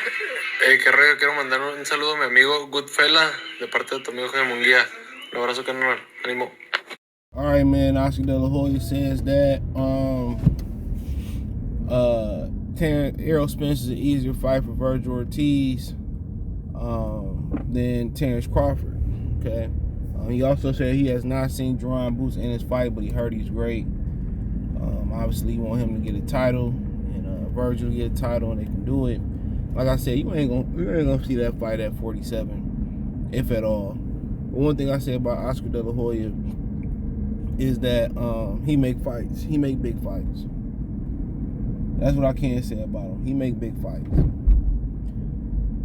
Qué rollo, quiero mandar un saludo a mi amigo Goodfella de parte de tu amigo Jaime Munguía. Un abrazo, carnal. Ánimo. All right, man. Oscar De La Hoya says that Errol Spence is an easier fight for Vergil Ortiz than Terence Crawford. Okay. He also said he has not seen Jerron Boots in his fight, but he heard he's great. Obviously, you want him to get a title, and Vergil get a title, and they can do it. Like I said, you ain't gonna see that fight at 47, if at all. But one thing I say about Oscar De La Hoya is that he make fights. He make big fights. That's what I can say about him. He make big fights.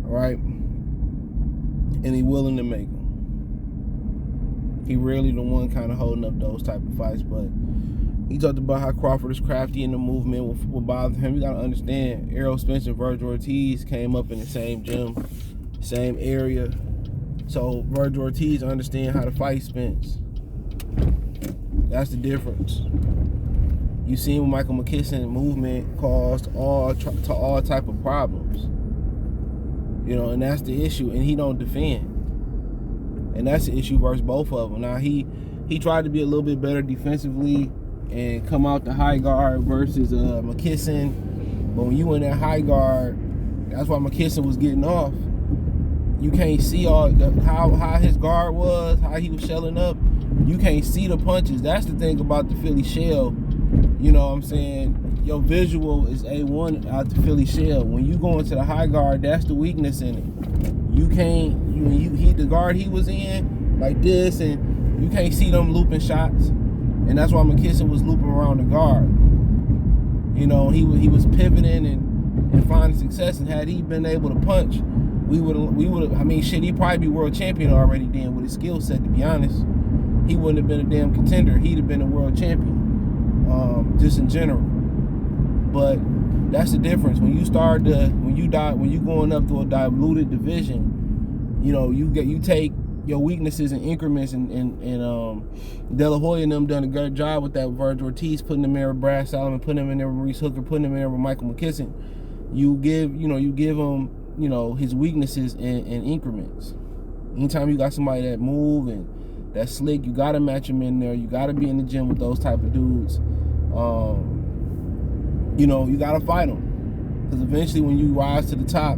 All right, and he willing to make them. He rarely the one kind of holding up those type of fights, but he talked about how Crawford is crafty in the movement, will bother him. You got to understand, Errol Spence and Vergil Ortiz came up in the same gym, same area. So Vergil Ortiz understand how to fight Spence. That's the difference. You seen what Michael McKisson movement caused all type of problems. You know, and that's the issue. And he don't defend. And that's the issue versus both of them. Now, he tried to be a little bit better defensively and come out the high guard versus McKisson. But when you in that high guard, that's why McKisson was getting off. You can't see how his guard was, how he was shelling up. You can't see the punches. That's the thing about the Philly shell. You know what I'm saying? Your visual is A1 out the Philly shell. When you go into the high guard, that's the weakness in it. You can't, when you hit the guard he was in, like this, and you can't see them looping shots. And that's why McKisson was looping around the guard. You know, he was pivoting and finding success. And had he been able to punch, we would have, I mean, shit, he'd probably be world champion already then with his skill set, to be honest. He wouldn't have been a damn contender. He'd have been a world champion, just in general. But that's the difference. When you going up to a diluted division, you know, you take your weaknesses in increments, and De La Hoya and them done a good job with that. Vergil Ortiz putting him in with Brad Solomon, putting him in there with Maurice Hooker, putting him in there with Michael McKisson. You give him, you know, his weaknesses in increments. Anytime you got somebody that move and that's slick, you gotta match him in there. You gotta be in the gym with those type of dudes. You know, you gotta fight them, because eventually when you rise to the top,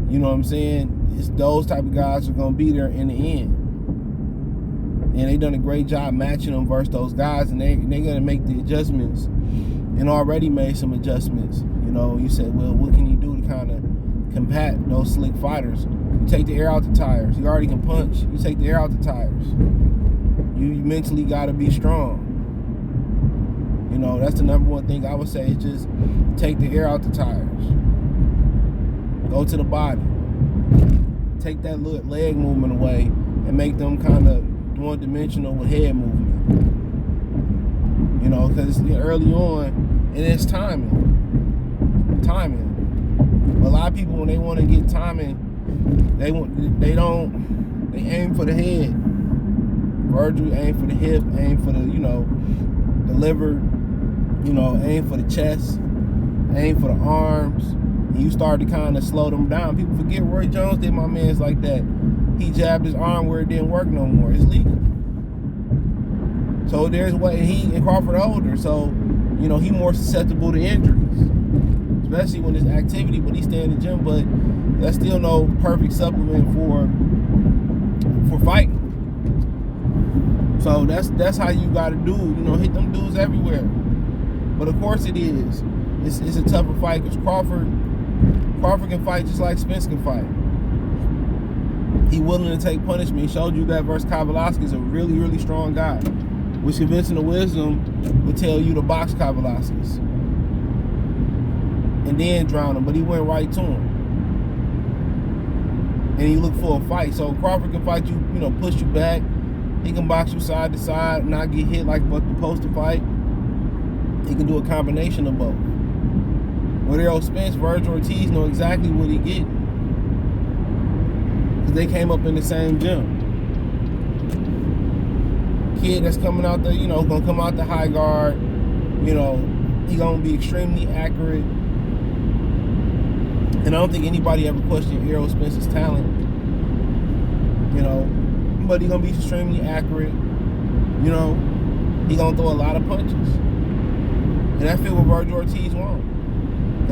you know what I'm saying, it's those type of guys are gonna be there in the end. And they done a great job matching them versus those guys, and they're gonna make the adjustments, and already made some adjustments. You know, you said, well, what can you do to kind of combat those slick fighters? You take the air out the tires. You already can punch. You take the air out the tires. You mentally got to be strong. You know, that's the number one thing I would say, is just take the air out the tires. Go to the body. Take that leg movement away and make them kind of one-dimensional with head movement. You know, because early on, and it's timing. A lot of people, when they want to get timing, they aim for the head. Vergil aim for the hip, aim for the, you know, the liver, you know, aim for the chest, aim for the arms. And you start to kind of slow them down. People forget Roy Jones did my man's like that. He jabbed his arm where it didn't work no more. It's legal. So there's what he and Crawford older, so you know he more susceptible to injuries, especially when there's activity. But he stay in the gym, but that's still no perfect supplement for fighting. So that's how you gotta do. You know, hit them dudes everywhere. But of course it is. It's a tougher fight because Crawford can fight just like Spence can fight. He willing to take punishment. He showed you that versus Kavaliauskas is a really, really strong guy. Which convincing the wisdom would tell you to box Kavaliauskas and then drown him, but he went right to him. And he looked for a fight. So Crawford can fight you, you know, push you back. He can box you side to side, not get hit like what the poster fight. He can do a combination of both. With Errol Spence, Vergil Ortiz know exactly what he get, because they came up in the same gym. Kid that's coming out there, you know, gonna come out the high guard, you know, he gonna be extremely accurate. And I don't think anybody ever questioned Errol Spence's talent. You know, but he's gonna be extremely accurate. You know, he's gonna throw a lot of punches. And that's what Vergil Ortiz wants.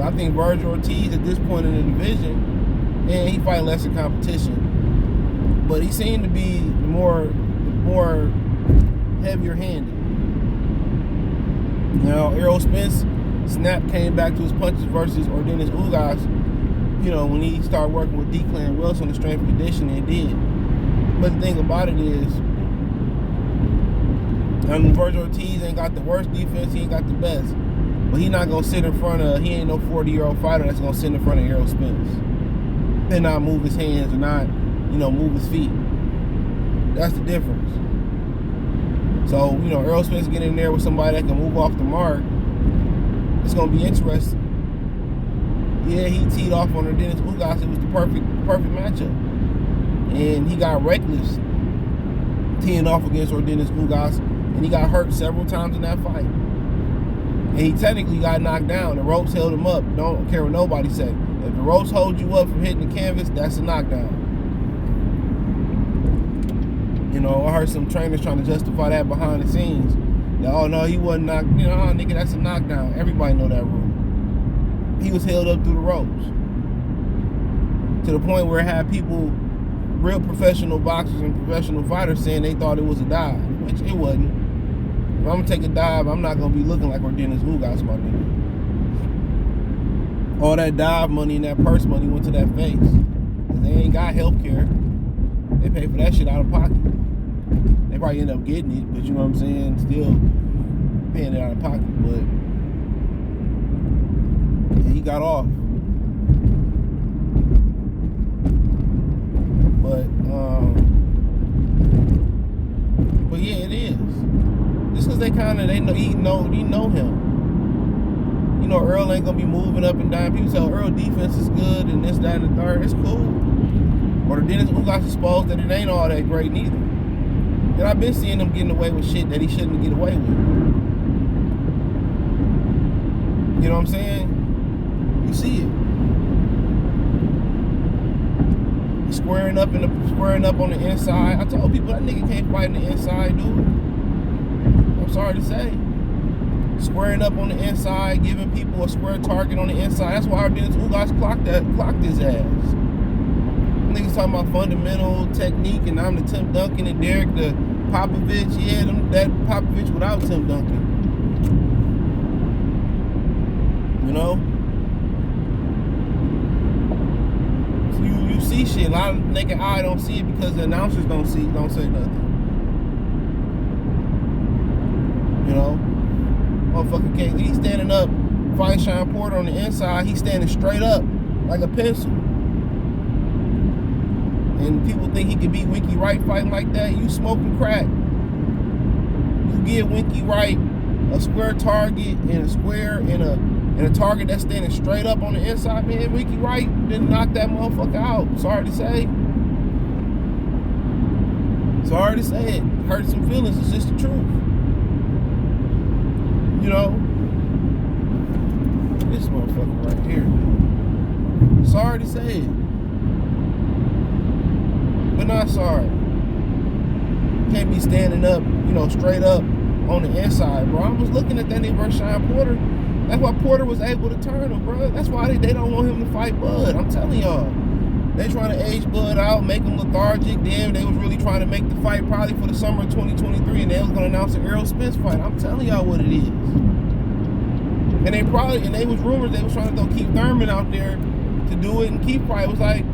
I think Vergil Ortiz at this point in the division, and he fight lesser competition, but he seemed to be more heavier handed. Now Errol Spence snap came back to his punches versus Ortiz Ugas. You know, when he started working with Declan Wilson on the strength and conditioning, it did. But the thing about it is, Vergil Ortiz ain't got the worst defense, he ain't got the best. But he not gonna sit in front of, he ain't no 40-year-old fighter that's gonna sit in front of Errol Spence and not move his hands or not, you know, move his feet. That's the difference. So, you know, Errol Spence getting in there with somebody that can move off the mark, it's gonna be interesting. Yeah, he teed off on Ortiz Ugas. It was the perfect matchup. And he got reckless teeing off against Ortiz Ugas, and he got hurt several times in that fight. And he technically got knocked down. The ropes held him up. Don't care what nobody say. If the ropes hold you up from hitting the canvas, that's a knockdown. You know, I heard some trainers trying to justify that behind the scenes. That, oh no, he wasn't knocked. You know, oh, nigga, that's a knockdown. Everybody know that rule. He was held up through the ropes. To the point where it had people, real professional boxers and professional fighters, saying they thought it was a dive, which it wasn't. If I'm gonna take a dive, I'm not gonna be looking like Ortiz Ugas, my nigga. All that dive money and that purse money went to that face. Cause they ain't got health care. They pay for that shit out of pocket. They probably end up getting it, but you know what I'm saying? Still paying it out of pocket. But yeah, he got off. But yeah, it is. Just because they know him. You know, Errol ain't gonna be moving up and down. People say, oh, Errol defense is good and this, that, and the third. It's cool. Or the Dennis Ugas exposed that it ain't all that great neither. And I've been seeing him getting away with shit that he shouldn't get away with. You know what I'm saying? You see it. He's squaring up on the inside. I told people that nigga can't fight on the inside, dude. I'm sorry to say. Squaring up on the inside, giving people a square target on the inside. That's why Dennis Ugas clocked his ass. Niggas talking about fundamental technique, and I'm the Tim Duncan and Derek the Popovich. Yeah, that Popovich without Tim Duncan. You know? So you see shit. A lot of naked eye don't see it because the announcers don't say nothing. You know? Motherfucker can't. He's standing up, fighting Sean Porter on the inside. He's standing straight up like a pencil. And people think he could beat Winky Wright fighting like that. You smoking crack. You give Winky Wright a square target and a square and a target that's standing straight up on the inside, man. Winky Wright didn't knock that motherfucker out. Sorry to say. Sorry to say it. Hurt some feelings. It's just the truth. You know, this motherfucker right here. Sorry to say it, but not sorry. Can't be standing up, you know, straight up on the inside, bro. I was looking at that nigga versus Sean Porter. That's why Porter was able to turn him, bro. That's why they don't want him to fight Bud. I'm telling y'all. They trying to age Bud out, make him lethargic. Then they was really trying to make the fight probably for the summer of 2023, and they was gonna announce an Errol Spence fight. I'm telling y'all what it is. And they was rumors they was trying to throw Keith Thurman out there to do it, and Keith probably was like,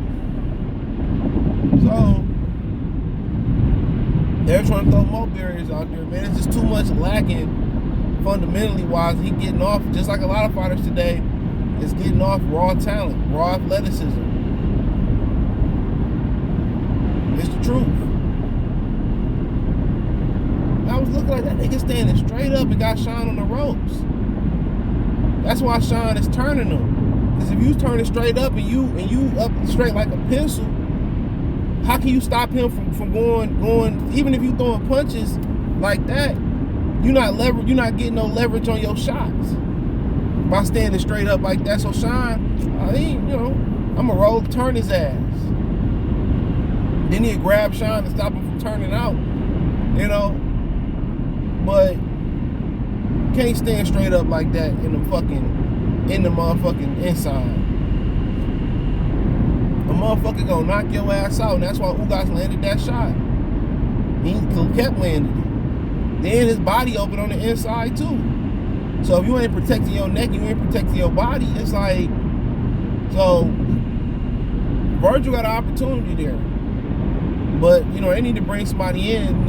so they're trying to throw more barriers out there, man. It's just too much lacking fundamentally wise. He getting off, just like a lot of fighters today, is getting off raw talent, raw athleticism. It's the truth. I was looking like that nigga standing straight up and got Sean on the ropes. That's why Sean is turning him. Because if you turning straight up and you up straight like a pencil, how can you stop him from going? Even if you throwing punches like that, you're not getting no leverage on your shots. by standing straight up like that. So Sean, I'm a roll, turn his ass. Then he'd grab Sean to stop him from turning out, But can't stand straight up like that in the motherfucking inside. A motherfucker gonna knock your ass out, and that's why Ugas landed that shot. He kept landing it. Then his body open on the inside too. So if you ain't protecting your neck, you ain't protecting your body. It's like, so Vergil got an opportunity there. But, they need to bring somebody in,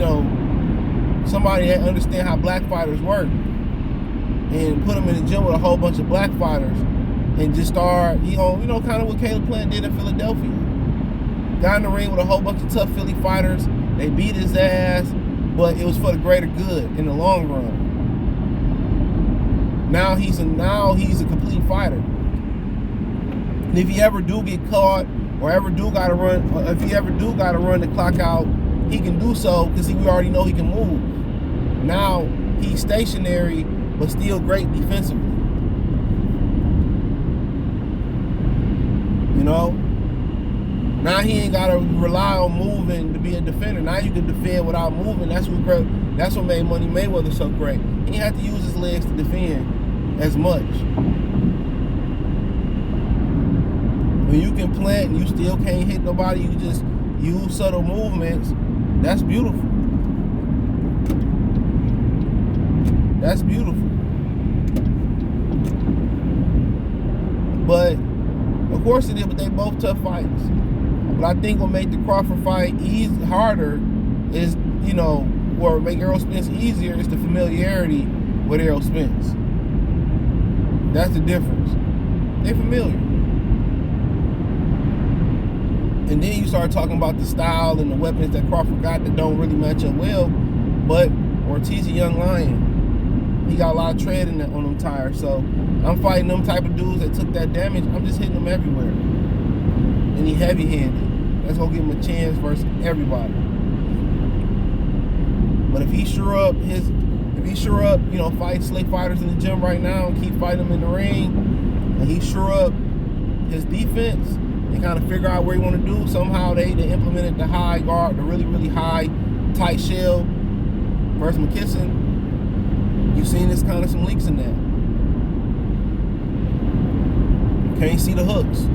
somebody that understand how black fighters work, and put them in the gym with a whole bunch of black fighters and just start, kind of what Caleb Plant did in Philadelphia. Got in the ring with a whole bunch of tough Philly fighters. They beat his ass, but it was for the greater good in the long run. Now he's a complete fighter. And if he ever do get caught, or if he ever do gotta run the clock out, he can do so because we already know he can move. Now he's stationary, but still great defensively. Now he ain't gotta rely on moving to be a defender. Now you can defend without moving. That's what made Money Mayweather so great. He didn't have to use his legs to defend as much. When you can plant and you still can't hit nobody, you just use subtle movements. That's beautiful. That's beautiful. But of course it is, but they both tough fighters. But I think what made the Crawford fight harder is, or make Errol Spence easier is the familiarity with Errol Spence. That's the difference. They're familiar. And then you start talking about the style and the weapons that Crawford got that don't really match up well. But Ortiz a young lion. He got a lot of tread on them tires. So I'm fighting them type of dudes that took that damage. I'm just hitting them everywhere. And he heavy-handed. That's gonna give him a chance versus everybody. But if he sure up, fight slick fighters in the gym right now and keep fighting them in the ring, and he sure up his defense and kind of figure out where he want to do, somehow they implemented the high guard, the really, really high, tight shell versus McKisson. You've seen this kind of some leaks in that. You can't see the hooks.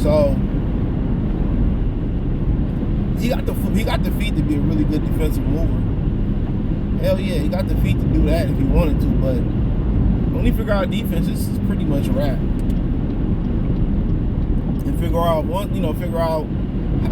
So he got the feet to be a really good defensive mover. Hell yeah, he got the feet to do that if he wanted to, but when he figure out defense, this is pretty much a wrap. And figure out how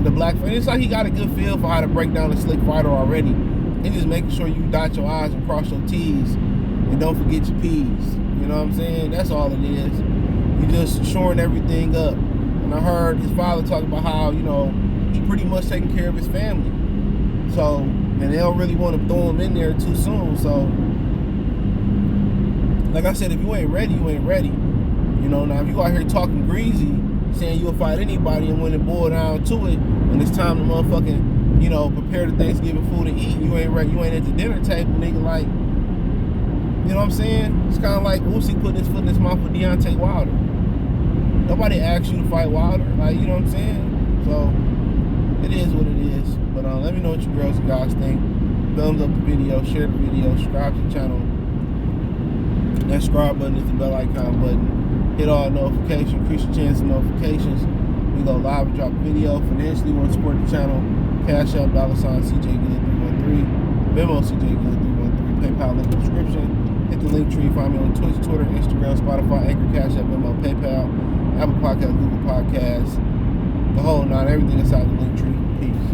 the black fighter. It's like he got a good feel for how to break down a slick fighter already. And just making sure you dot your I's and cross your T's and don't forget your P's. You know what I'm saying? That's all it is. You just shoring everything up. And I heard his father talk about how, he pretty much taking care of his family. So, and they don't really want to throw him in there too soon. So, like I said, if you ain't ready, you ain't ready. Now if you out here talking greasy, saying you'll fight anybody, and when it boil down to it, when it's time to motherfucking, prepare the Thanksgiving food and eat, you ain't ready, you ain't at the dinner table, nigga, like, you know what I'm saying? It's kind of like Usyk putting his foot in his mouth with Deontay Wilder. Nobody asked you to fight Wilder, like, you know what I'm saying? So, it is what it is. But let me know what you girls and guys think. Thumbs up the video, share the video, subscribe to the channel. That subscribe button is the bell icon button. Hit all notifications, increase your chance of notifications. We go live and drop a video. Financially, want to support the channel. Cash App, $CJGood313. Venmo, CJGood313. PayPal link in the description. Hit the link tree. Find me on Twitch, Twitter, Instagram, Spotify, Anchor, Cash App, Venmo, PayPal, Apple Podcasts, Google Podcasts. The whole nine, everything inside the link tree. Peace.